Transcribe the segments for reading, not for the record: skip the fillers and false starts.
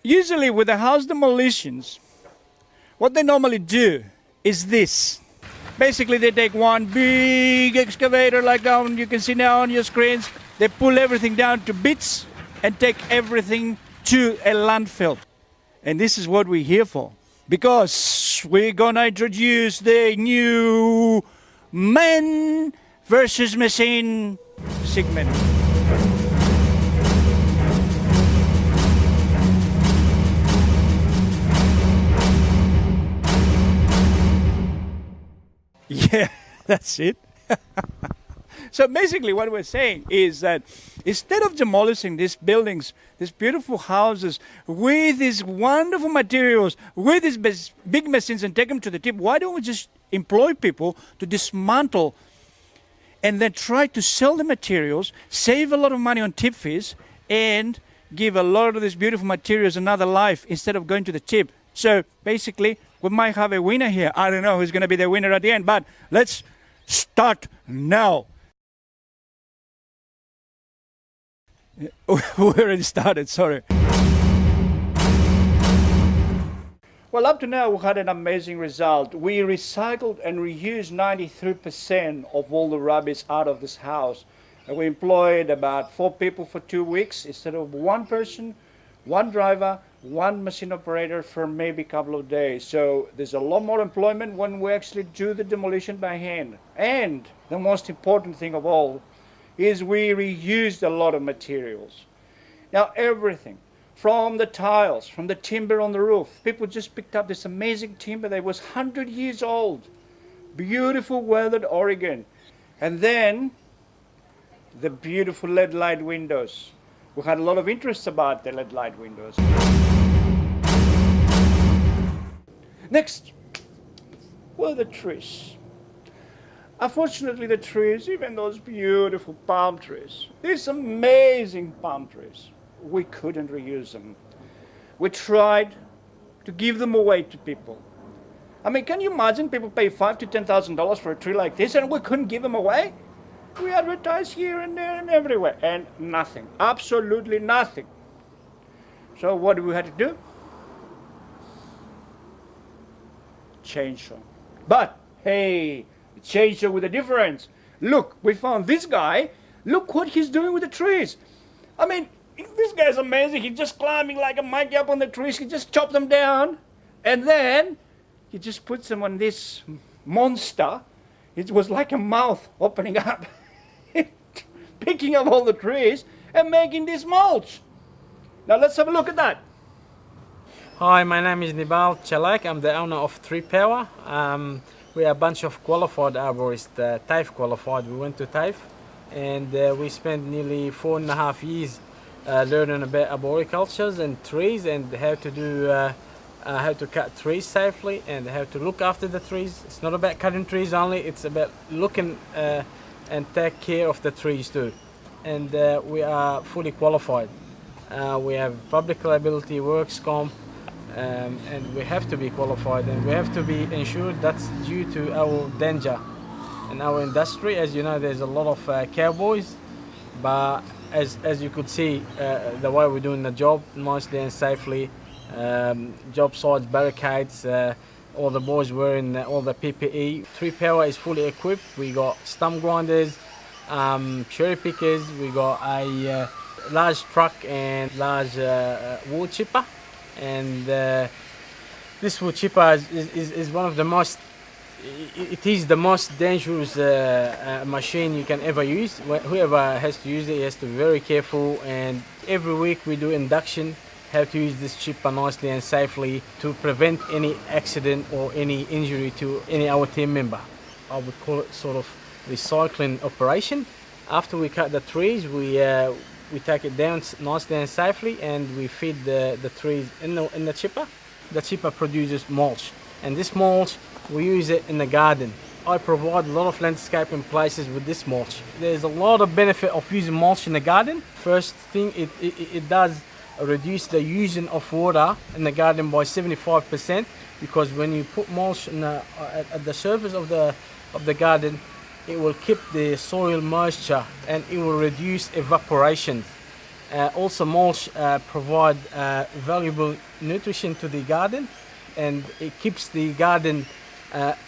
Usually with the house demolitions, what they normally do is this. Basically, they take one big excavator like down you can see now on your screens. They pull everything down to bits and take everything to a landfill. And this is what we're here for. Because we're gonna introduce the new man versus machine segment. Yeah, that's it. So basically what we're saying is that instead of demolishing these buildings, these beautiful houses, with these wonderful materials, with these big machines and take them to the tip, why don't we just employ people to dismantle and then try to sell the materials, save a lot of money on tip fees, and give a lot of these beautiful materials another life instead of going to the tip. So basically, we might have a winner here. I don't know who's going to be the winner at the end, but let's start now. We already started, sorry. Well, up to now, we had an amazing result. We recycled and reused 93% of all the rubbish out of this house. And we employed about 4 people for 2 weeks instead of 1 person, 1 driver, 1 machine operator for maybe a couple of days. So there's a lot more employment when we actually do the demolition by hand. And the most important thing of all is we reused a lot of materials. Now everything, from the tiles, from the timber on the roof, people just picked up this amazing timber that was 100 years old. Beautiful weathered Oregon. And then the beautiful LED light windows. We had a lot of interest about the LED light windows. Next were the trees. Unfortunately, the trees, even those beautiful palm trees, these amazing palm trees, we couldn't reuse them. We tried to give them away to people. I mean, can you imagine people pay $5,000 to $10,000 for a tree like this and we couldn't give them away? We advertised here and there and everywhere, and nothing, absolutely nothing. So what do we have to do? Chainsaw. But hey, chainsaw with a difference. Look, we found this guy. Look what he's doing with the trees. I mean, this guy's amazing. He's just climbing like a monkey up on the trees. He just chopped them down, and then he just puts them on this monster. It was like a mouth opening up, picking up all the trees and making this mulch. Now let's have a look at that. Hi, my name is Nibal Chalak. I'm the owner of Tree Power. We are a bunch of qualified arborists, TAFE qualified. We went to TAFE and we spent nearly 4.5 years learning about arboricultures and trees and how to cut trees safely and how to look after the trees. It's not about cutting trees only, it's about looking and take care of the trees too. And we are fully qualified. We have public liability, works comp, and we have to be qualified and we have to be insured. That's due to our danger in our industry. As you know, there's a lot of cowboys, but as you could see, the way we're doing the job nicely and safely, job sites, barricades, all the boys wearing all the PPE. Tree Power is fully equipped. We got stump grinders, cherry pickers, we got a large truck and large wood chipper. And this wood chipper is one of the most, it is the most dangerous machine you can ever use. Whoever has to use it has to be very careful, and every week we do induction how to use this chipper nicely and safely to prevent any accident or any injury to any our team member. I would call it sort of recycling operation. After we cut the trees, we take it down nicely and safely and we feed the trees in the chipper. The chipper produces mulch, and this mulch we use it in the garden. I provide a lot of landscaping places with this mulch. There's a lot of benefit of using mulch in the garden. First thing, it does reduce the using of water in the garden by 75%, because when you put mulch at the surface of the garden, it will keep the soil moisture and it will reduce evaporation. Also, mulch provide valuable nutrition to the garden, and it keeps the garden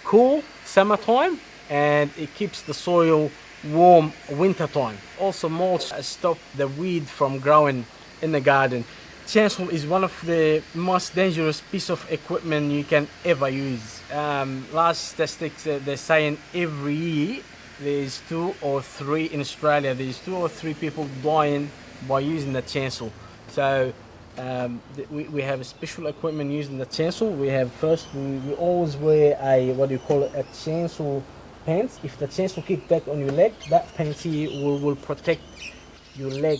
cool summertime, and it keeps the soil warm wintertime. Also, mulch stop the weed from growing in the garden. Chainsaw is one of the most dangerous piece of equipment you can ever use. Last statistics, they're saying every year there's 2 or 3 in Australia. There's 2 or 3 people dying by using the chainsaw. So we have a special equipment using the chainsaw. We have first, we always wear a, what do you call it, a chainsaw pants. If the chainsaw kick back on your leg, that pants here will protect your leg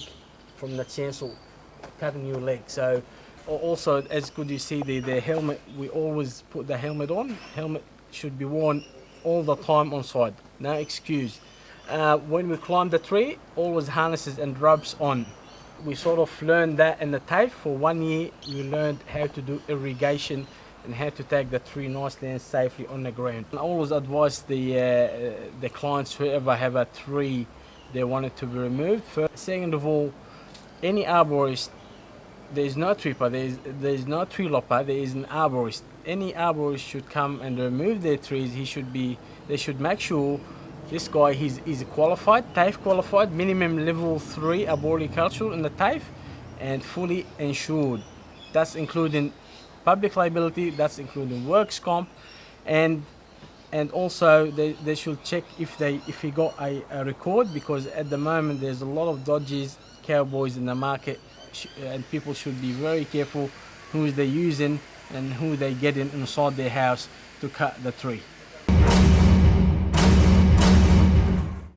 from the chainsaw cutting your leg. So also, as good you see the helmet, we always put the helmet on. Helmet should be worn all the time on site, no excuse. When we climb the tree, always harnesses and ropes on. We sort of learned that in the TAFE. For 1 year, we learned how to do irrigation and how to take the tree nicely and safely on the ground. I always advise the clients, whoever have a tree they want it to be removed. First, second of all, any arborist, there's no tripper, there's no tree lopper, there is an arborist. Any arborist should come and remove their trees. They should make sure this guy is qualified, TAFE qualified, minimum level 3 arboriculture in the TAFE, and fully insured. That's including public liability, that's including works comp, and also they should check if he got a record, because at the moment there's a lot of dodges, cowboys in the market, and people should be very careful who they're using and who they getting inside their house to cut the tree.